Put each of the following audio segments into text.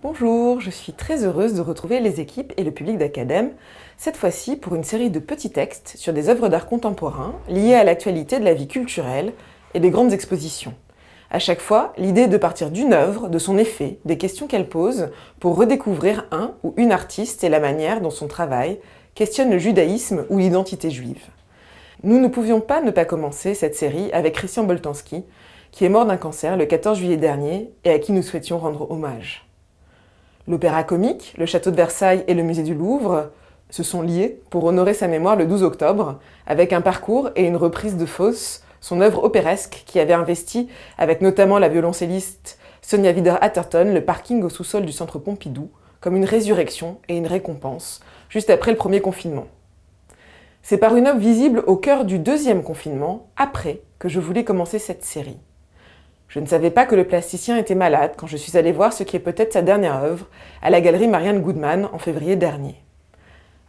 Bonjour, je suis très heureuse de retrouver les équipes et le public d'Academ, cette fois-ci pour une série de petits textes sur des œuvres d'art contemporain liées à l'actualité de la vie culturelle et des grandes expositions. À chaque fois, l'idée est de partir d'une œuvre, de son effet, des questions qu'elle pose, pour redécouvrir un ou une artiste et la manière dont son travail questionne le judaïsme ou l'identité juive. Nous ne pouvions pas ne pas commencer cette série avec Christian Boltanski, qui est mort d'un cancer le 14 juillet dernier et à qui nous souhaitions rendre hommage. L'Opéra Comique, le Château de Versailles et le Musée du Louvre se sont liés pour honorer sa mémoire le 12 octobre, avec un parcours et une reprise de Faust, son œuvre opéresque qui avait investi, avec notamment la violoncelliste Sonia Wider-Atherton, le parking au sous-sol du Centre Pompidou, comme une résurrection et une récompense, juste après le premier confinement. C'est par une œuvre visible au cœur du deuxième confinement, après, que je voulais commencer cette série. Je ne savais pas que le plasticien était malade quand je suis allée voir ce qui est peut-être sa dernière œuvre à la galerie Marianne Goodman en février dernier.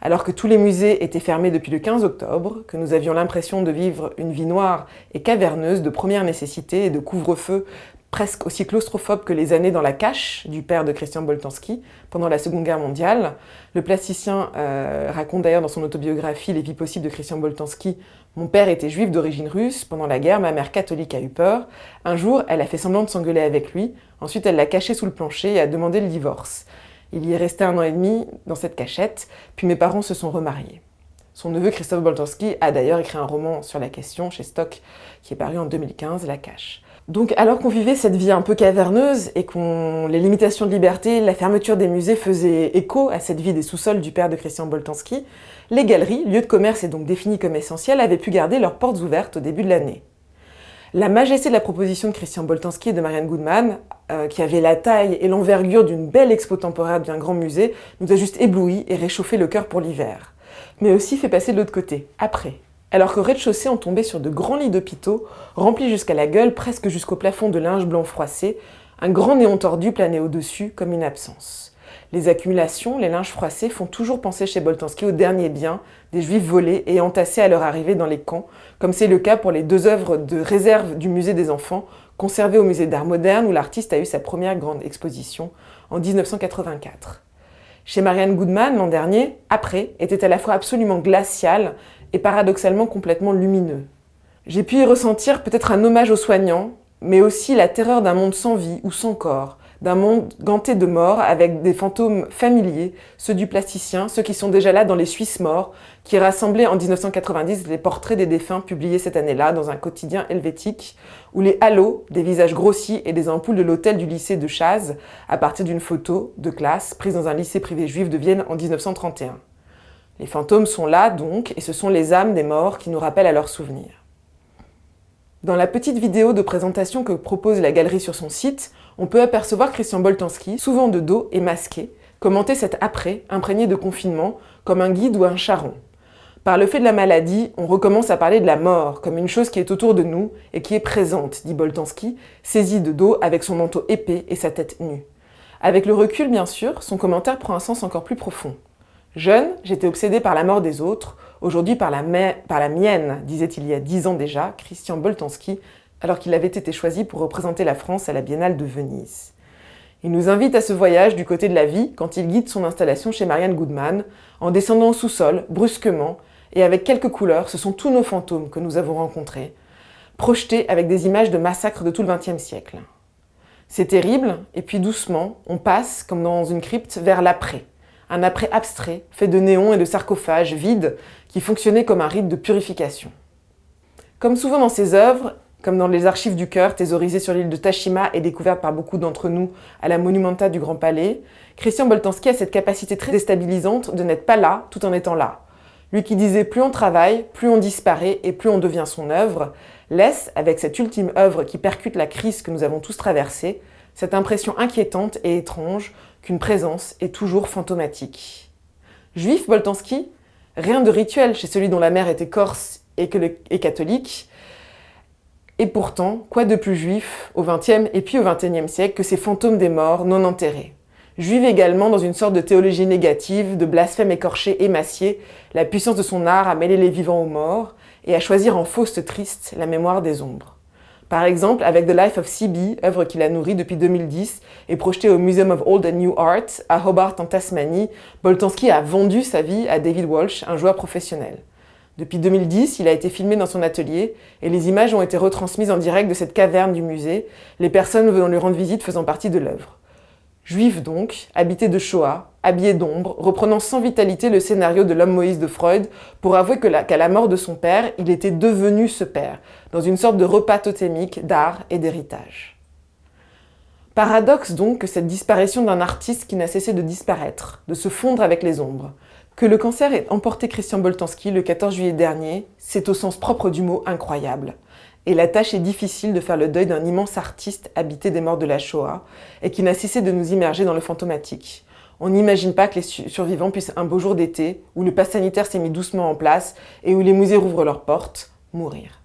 Alors que tous les musées étaient fermés depuis le 15 octobre, que nous avions l'impression de vivre une vie noire et caverneuse de première nécessité et de couvre-feu presque aussi claustrophobe que les années dans la cache du père de Christian Boltanski pendant la Seconde Guerre mondiale. Le plasticien raconte d'ailleurs dans son autobiographie « Les vies possibles de Christian Boltanski » « Mon père était juif d'origine russe. Pendant la guerre, ma mère catholique a eu peur. Un jour, elle a fait semblant de s'engueuler avec lui. Ensuite, elle l'a caché sous le plancher et a demandé le divorce. Il y est resté 1 an et demi dans cette cachette, puis mes parents se sont remariés. » Son neveu Christophe Boltanski a d'ailleurs écrit un roman sur la question chez Stock, qui est paru en 2015, La Cache. Donc alors qu'on vivait cette vie un peu caverneuse et que les limitations de liberté, la fermeture des musées faisaient écho à cette vie des sous-sols du père de Christian Boltanski, les galeries, lieux de commerce et donc définis comme essentiels, avaient pu garder leurs portes ouvertes au début de l'année. La majesté de la proposition de Christian Boltanski et de Marianne Goodman, qui avait la taille et l'envergure d'une belle expo temporaire d'un grand musée, nous a juste éblouis et réchauffé le cœur pour l'hiver. Mais aussi fait passer de l'autre côté, après. Alors qu'au rez-de-chaussée, on tombait sur de grands lits d'hôpitaux, remplis jusqu'à la gueule, presque jusqu'au plafond de linge blanc froissé, un grand néon tordu planait au-dessus comme une absence. Les accumulations, les linges froissés font toujours penser chez Boltanski aux derniers biens des juifs volés et entassés à leur arrivée dans les camps, comme c'est le cas pour les 2 œuvres de réserve du musée des enfants, conservées au musée d'art moderne où l'artiste a eu sa première grande exposition en 1984. Chez Marianne Goodman, l'an dernier, après, était à la fois absolument glacial et paradoxalement complètement lumineux. J'ai pu y ressentir peut-être un hommage aux soignants, mais aussi la terreur d'un monde sans vie ou sans corps, d'un monde ganté de mort avec des fantômes familiers, ceux du plasticien, ceux qui sont déjà là dans les Suisses morts, qui rassemblaient en 1990 les portraits des défunts publiés cette année-là dans un quotidien helvétique, ou les halos des visages grossis et des ampoules de l'hôtel du lycée de Chaz à partir d'une photo de classe prise dans un lycée privé juif de Vienne en 1931. Les fantômes sont là donc, et ce sont les âmes des morts qui nous rappellent à leurs souvenirs. Dans la petite vidéo de présentation que propose la galerie sur son site, on peut apercevoir Christian Boltanski, souvent de dos et masqué, commenter cet après, imprégné de confinement, comme un guide ou un charron. Par le fait de la maladie, on recommence à parler de la mort, comme une chose qui est autour de nous et qui est présente, dit Boltanski, saisi de dos avec son manteau épais et sa tête nue. Avec le recul, bien sûr, son commentaire prend un sens encore plus profond. Jeune, j'étais obsédé par la mort des autres, aujourd'hui par la mienne, disait il y a 10 ans déjà Christian Boltanski, alors qu'il avait été choisi pour représenter la France à la Biennale de Venise. Il nous invite à ce voyage du côté de la vie quand il guide son installation chez Marianne Goodman, en descendant au sous-sol, brusquement, et avec quelques couleurs, ce sont tous nos fantômes que nous avons rencontrés, projetés avec des images de massacres de tout le XXe siècle. C'est terrible, et puis doucement, on passe, comme dans une crypte, vers l'après. Un après abstrait, fait de néons et de sarcophages vides, qui fonctionnait comme un rite de purification. Comme souvent dans ses œuvres, comme dans les archives du cœur, thésaurisées sur l'île de Tashima et découvertes par beaucoup d'entre nous à la Monumenta du Grand Palais, Christian Boltanski a cette capacité très déstabilisante de n'être pas là tout en étant là. Lui qui disait plus on travaille, plus on disparaît et plus on devient son œuvre, laisse, avec cette ultime œuvre qui percute la crise que nous avons tous traversée, cette impression inquiétante et étrange qu'une présence est toujours fantomatique. Juif, Boltanski, rien de rituel chez celui dont la mère était corse et catholique, et pourtant, quoi de plus juif au XXe et puis au XXIe siècle que ces fantômes des morts non enterrés. Juive également dans une sorte de théologie négative, de blasphème écorché émacié, la puissance de son art à mêler les vivants aux morts et à choisir en Faust triste la mémoire des ombres. Par exemple, avec The Life of C.B., œuvre qu'il a nourrie depuis 2010 et projetée au Museum of Old and New Art à Hobart en Tasmanie, Boltanski a vendu sa vie à David Walsh, un joueur professionnel. Depuis 2010, il a été filmé dans son atelier et les images ont été retransmises en direct de cette caverne du musée, les personnes venant lui rendre visite faisant partie de l'œuvre. Juif donc, habité de Shoah, habillé d'ombre, reprenant sans vitalité le scénario de l'homme Moïse de Freud pour avouer qu'à la mort de son père, il était devenu ce père, dans une sorte de repas totémique d'art et d'héritage. Paradoxe donc que cette disparition d'un artiste qui n'a cessé de disparaître, de se fondre avec les ombres. Que le cancer ait emporté Christian Boltanski le 14 juillet dernier, c'est au sens propre du mot incroyable. Et la tâche est difficile de faire le deuil d'un immense artiste habité des morts de la Shoah et qui n'a cessé de nous immerger dans le fantomatique. On n'imagine pas que les survivants puissent un beau jour d'été, où le pass sanitaire s'est mis doucement en place et où les musées rouvrent leurs portes, mourir.